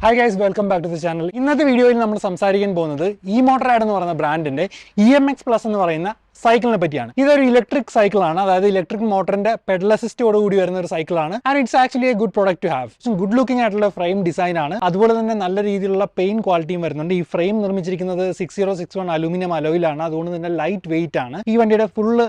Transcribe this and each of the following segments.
Hi guys, welcome back to the channel. ഇന്നത്തെ വീഡിയോയിൽ നമ്മൾ സംസാരിക്കാൻ പോകുന്നത് E-Motorrad എന്ന് പറയുന്ന ബ്രാൻഡിന്റെ EMX Plus എന്ന് പറയുന്ന സൈക്കിളിനെ പറ്റിയാണ്. ഇതൊരു ഇലക്ട്രിക് സൈക്കിൾ ആണ്, അതായത് ഇലക്ട്രിക് മോട്ടറിന്റെ പെഡൽ അസിസ്റ്റോട് കൂടി വരുന്ന ഒരു സൈക്കിളാണ്. And it's actually a good product to have. Good looking ആയിട്ടുള്ള ഫ്രെയിം ഡിസൈൻ ആണ്, അതുപോലെ തന്നെ നല്ല രീതിയിലുള്ള പെയിൻ ക്വാളിറ്റിയും വരുന്നുണ്ട്. ഈ ഫ്രെയിം നിർമ്മിച്ചിരിക്കുന്നത് 6061 അലൂമിനിയം അലോയിലാണ്, അതുകൊണ്ട് തന്നെ ലൈറ്റ് വെയിറ്റ് ആണ്. ഈ വണ്ടിയുടെ ഫുള്ള്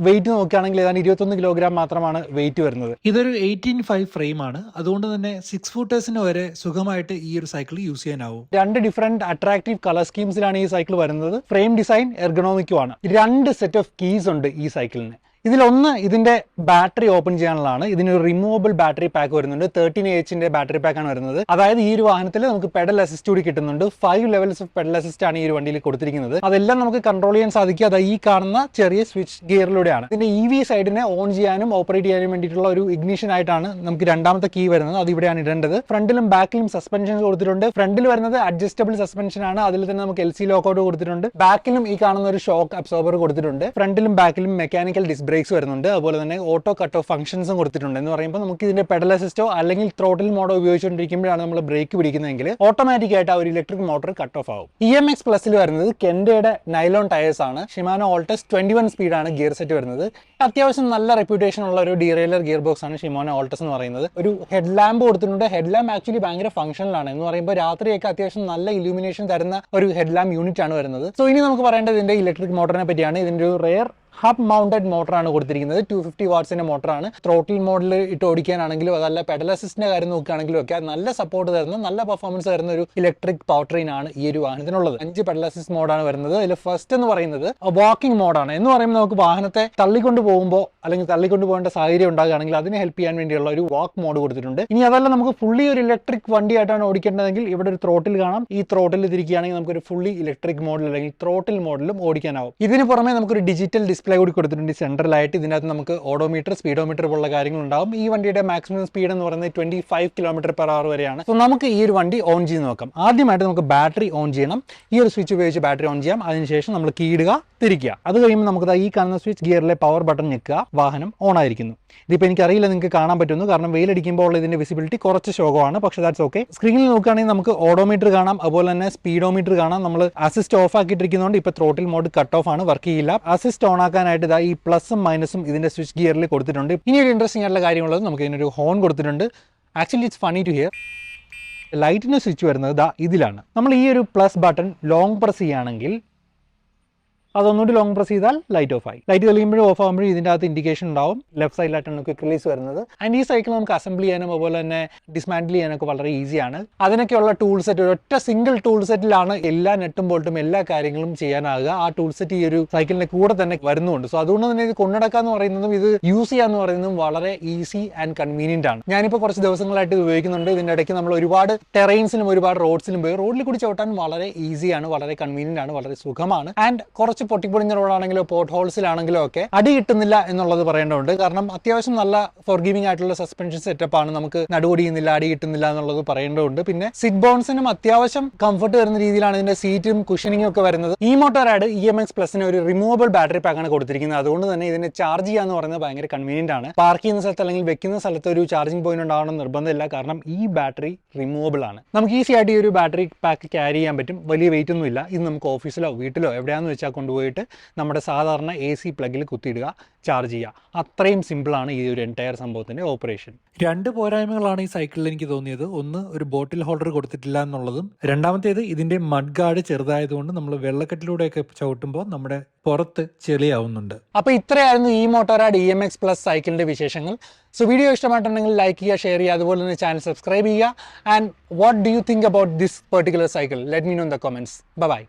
വെയിറ്റ് നോക്കുകയാണെങ്കിൽ ഏതാണ്ട് 21 കിലോഗ്രാം മാത്രമാണ് വെയിറ്റ് വരുന്നത്. ഇതൊരു 18.5 ഫ്രെയിം ആണ്, അതുകൊണ്ട് തന്നെ 6 ഫൂട്ടേഴ്സിന് വരെ സുഖമായിട്ട് ഈ ഒരു സൈക്കിൾ യൂസ് ചെയ്യാനാവും. രണ്ട് ഡിഫറെന്റ് അട്രാക്റ്റീവ് കളർ സ്കീംസിലാണ് ഈ സൈക്കിൾ വരുന്നത്. ഫ്രെയിം ഡിസൈൻ എർഗണോമിക്കും ആണ്. രണ്ട് സെറ്റ് ഓഫ് കീസ് ഉണ്ട് ഈ സൈക്കിളിന്. ഇതിലൊന്ന് ഇതിന്റെ ബാറ്ററി ഓപ്പൺ ചെയ്യാനുള്ളതാണ്. ഇതിനൊരു റിമൂവബിൾ ബാറ്ററി പാക്ക് വരുന്നുണ്ട്. 13Ah ബാറ്ററി പാക്കാണ് വരുന്നത്. അതായത് ഈ ഒരു വാഹനത്തിൽ നമുക്ക് പെഡൽ അസിസ്റ്റ് കൂടി കിട്ടുന്നുണ്ട്. 5 ലെവൽസ് ഓഫ് പെഡൽ അസിസ്റ്റ് ആണ് ഈ ഒരു വണ്ടിയിൽ കൊടുത്തിരിക്കുന്നത്. അതെല്ലാം നമുക്ക് കൺട്രോൾ ചെയ്യാൻ സാധിക്കുക അത് ഈ കാണുന്ന ചെറിയ സ്വിച്ച് ഗിയറിലൂടെയാണ്. ഇതിന്റെ EV സൈഡിനെ ഓൺ ചെയ്യാനും ഓപ്പറേറ്റ് ചെയ്യാനും വേണ്ടിയിട്ടുള്ള ഒരു ഇഗ്നിഷൻ ആയിട്ടാണ് നമുക്ക് രണ്ടാമത്തെ കീ വരുന്നത്. അത് ഇവിടെയാണ് ഇടേണ്ടത്. ഫ്രണ്ടിലും ബാക്കിലും സസ്പെൻഷൻ കൊടുത്തിട്ടുണ്ട്. ഫ്രണ്ടിൽ വരുന്നത് അഡ്ജസ്റ്റബിൾ സസ്പെൻഷൻ ആണ്. അതിൽ തന്നെ നമുക്ക് LC ലോക്കൗട്ട് കൊടുത്തിട്ടുണ്ട്. ബാക്കിലും ഈ കാണുന്ന ഒരു ഷോക്ക് അബ്സോർബർ കൊടുത്തിട്ടുണ്ട്. ഫ്രണ്ടിലും ബാക്കിലും മെക്കാനിക്കൽ ഡിസ്ക് ബ്രേക്സ് വരുന്നുണ്ട്. അതുപോലെ തന്നെ ഓട്ടോ കട്ട് ഓഫ് ഫംഗ്ഷൻസും കൊടുത്തിട്ടുണ്ട്. എന്ന് പറയുമ്പോൾ നമുക്ക് ഇതിന്റെ പെഡൽ അസിസ്റ്റോ അല്ലെങ്കിൽ ത്രോട്ടിൽ മോഡോ ഉപയോഗിച്ചുകൊണ്ടിരിക്കുമ്പോഴാണ് നമ്മൾ ബ്രേക്ക് പിടിക്കുന്നതെങ്കിൽ ഓട്ടോമാറ്റിക് ആയിട്ട് ആ ഒരു ഇലക്ട്രിക് മോട്ടോർ കട്ട് ഓഫ് ആവും. EMX പ്ലസിൽ വരുന്നത് കെൻഡയുടെ നൈലോൺ ടയേഴ്സ് ആണ്. ഷിമാനോ ഓൾട്ടസ് 21 സ്പീഡാണ് ഗിയർ സെറ്റ് വരുന്നത്. അത്യാവശ്യം നല്ല റെപ്യൂട്ടേഷൻ ഉള്ള ഒരു ഡീറെയിലർ ഗിയർ ബോക്സ് ആണ് ഷിമാനോ ഓൾട്ടസ് എന്ന് പറയുന്നത്. ഒരു ഹെഡ് ലാമ്പ് കൊടുത്തിട്ടുണ്ട്. ഹെഡ് ലാമ്പ് ആക്ച്വലി ഭയങ്കര ഫംഗ്ഷനിലാണ്. എന്ന് പറയുമ്പോൾ രാത്രിയൊക്കെ അത്യാവശ്യം നല്ല ഇലൂമിനേഷൻ തരുന്ന ഒരു ഹെഡ് ലാമ്പ് യൂണിറ്റ് ആണ് വരുന്നത്. സോ ഇനി നമുക്ക് പറയേണ്ടത് ഇതിന്റെ ഇലക്ട്രിക് മോട്ടറിനെ പറ്റിയാണ്. ഇതിന്റെ ഒരു റെയർ ഹബ് മൗണ്ടഡ് മോട്ടറാണ് കൊടുത്തിരിക്കുന്നത്. 250 വാട്ട്സിന്റെ മോട്ടറാണ്. ത്രോട്ടിൽ മോഡിൽ ഇട്ട് ഓടിക്കാനാണെങ്കിലും അതല്ല പെഡൽ അസിസ്റ്റിന്റെ കാര്യം നോക്കുകയാണെങ്കിലും ഒക്കെ നല്ല സപ്പോർട്ട് തരുന്ന നല്ല പെർഫോമൻസ് തരുന്ന ഒരു ഇലക്ട്രിക് പവർ ട്രെയിൻ ആണ് ഈ ഒരു വാഹനത്തിനുള്ളത്. 5 പെഡൽ അസിസ്റ്റ് മോഡാണ് വരുന്നത്. അതിൽ ഫസ്റ്റ് എന്ന് പറയുന്നത് വാക്കിംഗ് മോഡാണ്. എന്ന് പറയുമ്പോൾ നമുക്ക് വാഹനത്തെ തള്ളിക്കൊണ്ട് പോകുമ്പോൾ അല്ലെങ്കിൽ തള്ളിക്കൊണ്ട് പോകേണ്ട സാഹചര്യം ഉണ്ടാകുകയാണെങ്കിൽ അതിനെ ഹെൽപ്പ് ചെയ്യാൻ വേണ്ടിയുള്ള ഒരു വാക്ക് മോഡ് കൊടുത്തിട്ടുണ്ട്. ഇനി അതല്ല നമുക്ക് ഫുള്ളി ഒരു ഇലക്ട്രിക് വണ്ടിയായിട്ടാണ് ഓടിക്കേണ്ടതെങ്കിൽ ഇവിടെ ഒരു ത്രോട്ടിൽ കാണാം. ഈ ത്രോട്ടിൽ തിരിക്കുകയാണെങ്കിൽ നമുക്കൊരു ഫുള്ളി ഇലക്ട്രിക് മോഡിൽ അല്ലെങ്കിൽ ത്രോട്ടിൽ മോഡിലും ഓടിക്കാനാവും. ഇതിന് പുറമെ നമുക്കൊരു ഡിജിറ്റൽ ഡിസ്പ്ലേ കൂടി കൊടുത്തിട്ടുണ്ട് സെൻട്രലായിട്ട്. ഇതിനകത്ത് നമുക്ക് ഓഡോമീറ്റർ, സ്പീഡോമീറ്റർ പോലുള്ള കാര്യങ്ങൾ ഉണ്ടാവും. ഈ വണ്ടിയുടെ മാക്സിമം സ്പീഡ് എന്ന് പറയുന്നത് 25 km/h വരെയാണ്. സോ നമുക്ക് ഈ ഒരു വണ്ടി ഓൺ ചെയ്ത് നോക്കാം. ആദ്യമായിട്ട് നമുക്ക് ബാറ്ററി ഓൺ ചെയ്യണം. ഈ ഒരു സ്വിച്ച് ഉപയോഗിച്ച് ബാറ്ററി ഓൺ ചെയ്യാം. അതിനുശേഷം നമ്മൾ കീ ഇടുക, തിരിക്കുക. അത് കഴിയുമ്പോൾ നമുക്ക് ഈ കാണുന്ന സ്വിച്ച് ഗിയറിലെ പവർ ബട്ടൺ ഞെക്കുക. വാഹനം ഓൺ ആയിരിക്കുന്നു. ഇതിപ്പോൾ എനിക്കറിയില്ല നിങ്ങൾക്ക് കാണാൻ പറ്റുന്നു, കാരണം വെയിലടിക്കുമ്പോൾ ഇതിന്റെ വിസിബിലിറ്റി കുറച്ച് ശോകമാണ്. പക്ഷേ ദാറ്റ്സ് ഓക്കെ. സ്ക്രീനിൽ നോക്കുകയാണെങ്കിൽ നമുക്ക് ഓഡോമീറ്റർ കാണാം, അതുപോലെ തന്നെ സ്പീഡോമീറ്റർ കാണാം. നമ്മൾ അസിസ്റ്റ് ഓഫ് ആക്കിയിട്ടിരിക്കുന്നതുകൊണ്ട് ഇപ്പോൾ ത്രോട്ടിൽ മോഡ് കട്ട് ഓഫ് ആണ്, വർക്ക് ചെയ്യില്ല. അസിസ്റ്റ് ഓൺ ആക്കാനായിട്ട് ഈ പ്ലസും മൈനസും ഇതിന്റെ സ്വിച്ച് ഗിയറിൽ കൊടുത്തിട്ടുണ്ട്. ഇനി ഒരു ഇൻട്രസ്റ്റിംഗ് ആയിട്ടുള്ള കാര്യമുള്ളത് നമുക്ക് ഇതിനൊരു ഹോൺ കൊടുത്തിട്ടുണ്ട്. Actually it's funny to hear. ലൈറ്റിന് സ്വിച്ച് വരുന്നത് ഇതിലാണ്. നമ്മൾ ഈ ഒരു പ്ലസ് ബട്ടൺ ലോങ് പ്രസ് ചെയ്യുകയാണെങ്കിൽ അതൊന്നുകൂടി ലോങ് പ്രസ് ചെയ്താൽ ലൈറ്റ് ഓഫ് ആയി. ലൈറ്റ് തെളിയുമ്പോഴും ഓഫ് ആകുമ്പോഴും ഇതിൻ്റെ അകത്ത് ഇൻഡിക്കേഷൻ ഉണ്ടാവും. ലെഫ്റ്റ് സൈഡിലായിട്ടാണ് ക്വിക്ക് റിലീസ് വരുന്നത്. ആൻഡ് ഈ സൈക്കിൾ നമുക്ക് അസംബിൾ ചെയ്യാനും അതുപോലെ തന്നെ ഡിസ്മാൻഡിൽ ചെയ്യാനൊക്കെ വളരെ ഈസിയാണ്. അതിനൊക്കെയുള്ള ടൂൾ സെറ്റ്, ഒറ്റ സിംഗിൾ ടൂൾ സെറ്റിലാണ് എല്ലാ നെട്ടും ബോൾട്ടും എല്ലാ കാര്യങ്ങളും ചെയ്യാനാകുക. ആ ടൂൾ സെറ്റ് ഈ ഒരു സൈക്കിളിന്റെ കൂടെ തന്നെ വരുന്നുണ്ട്. സോ അതുകൊണ്ട് തന്നെ ഇത് കൊണ്ടുനടക്കാന്ന് പറയുന്നതും ഇത് യൂസ് ചെയ്യാന്ന് പറയുന്നതും വളരെ ഈസി ആൻഡ് കൺവീനിയന്റ് ആണ്. ഞാനിപ്പോൾ കുറച്ച് ദിവസങ്ങളായിട്ട് ഇത് ഉപയോഗിക്കുന്നുണ്ട്. ഇതിന്റെ ഇടയ്ക്ക് നമ്മൾ ഒരുപാട് ടെറൈൻസിലും ഒരുപാട് റോഡ്സിലും പോയി. റോഡിൽ കൂടി ചവിട്ടാൻ വളരെ ഈസിയാണ്, വളരെ കൺവീനിയന്റ് ആണ്, വളരെ സുഖമാണ്. ആൻഡ് കുറച്ച് പൊട്ടിപ്പൊടിഞ്ഞ റോഡാണെങ്കിലോ പോർട്ട് ഹോൾസിലാണെങ്കിലോ ഒക്കെ അടി കിട്ടുന്നില്ല എന്നുള്ളത് പറയേണ്ടതുണ്ട്. കാരണം അത്യാവശ്യം നല്ല ഫോർഗീവിംഗ് ആയിട്ടുള്ള സസ്പെൻഷൻ സെറ്റപ്പ് ആണ്. നമുക്ക് നടുവൊടിയുന്നില്ല, അടി കിട്ടുന്നില്ല എന്നുള്ളത് പറയേണ്ടതുണ്ട്. പിന്നെ സിറ്റ് ബോൺസിനും അത്യാവശ്യം കംഫർട്ട് വരുന്ന രീതിയിലാണ് ഇതിന്റെ സീറ്റും കുഷനിങ്ങും ഒക്കെ വരുന്നത്. E-Motorrad EMX പ്ലസിന് ഒരു റിമൂവബിൾ ബാറ്ററി പാക്കാണ് കൊടുത്തിരിക്കുന്നത്. അതുകൊണ്ട് തന്നെ ഇതിനെ ചാർജ് ചെയ്യാന്ന് പറയുന്നത് ഭയങ്കര കൺവീനിയന്റ് ആണ്. പാർക്ക് ചെയ്യുന്ന സ്ഥലത്ത് അല്ലെങ്കിൽ വെക്കുന്ന സ്ഥലത്ത് ഒരു ചാർജിംഗ് പോയിന്റ് ഉണ്ടാവണം നിർബന്ധമില്ല, കാരണം ഈ ബാറ്ററി റിമൂവബിൾ ആണ്. നമുക്ക് ഈസി ആയിട്ട് ഈ ഒരു ബാറ്ററി പാക്ക് ക്യാരി ചെയ്യാൻ പറ്റും. വലിയ വെയിറ്റ് ഒന്നും ഇല്ല. ഇത് നമുക്ക് ഓഫീസിലോ വീട്ടിലോ എവിടെയാണെന്ന് വെച്ചാൽ കൊണ്ടുപോയിട്ട് നമ്മുടെ സാധാരണ AC പ്ലഗിൽ കുത്തിയിടുക, ചാർജ് ചെയ്യുക. അത്രയും സിമ്പിളാണ് ഈ ഒരു എൻറ്റയർ സംഭവത്തിന്റെ ഓപ്പറേഷൻ. 2 പോരായ്മകളാണ് ഈ സൈക്കിളിൽ എനിക്ക് തോന്നിയത്. ഒന്ന്, ഒരു ബോട്ടിൽ ഹോൾഡർ കൊടുത്തിട്ടില്ല എന്നുള്ളതും. രണ്ടാമത്തേത്, ഇതിന്റെ മഡ് ഗാർഡ് ചെറുതായതുകൊണ്ട് നമ്മൾ വെള്ളക്കെട്ടിലൂടെയൊക്കെ ചവിട്ടുമ്പോൾ നമ്മുടെ പുറത്ത് ചെളിയാവുന്നുണ്ട്. അപ്പോൾ ഇത്രയായിരുന്നു E-Motorrad EMX പ്ലസ് സൈക്കിളിന്റെ വിശേഷങ്ങൾ. സോ വീഡിയോ ഇഷ്ടമായിട്ടുണ്ടെങ്കിൽ ലൈക്ക് ചെയ്യുക, ഷെയർ ചെയ്യുക, അതുപോലെ തന്നെ ചാനൽ സബ്സ്ക്രൈബ് ചെയ്യുക. And what do you think about this particular cycle? Let me know in the comments. By.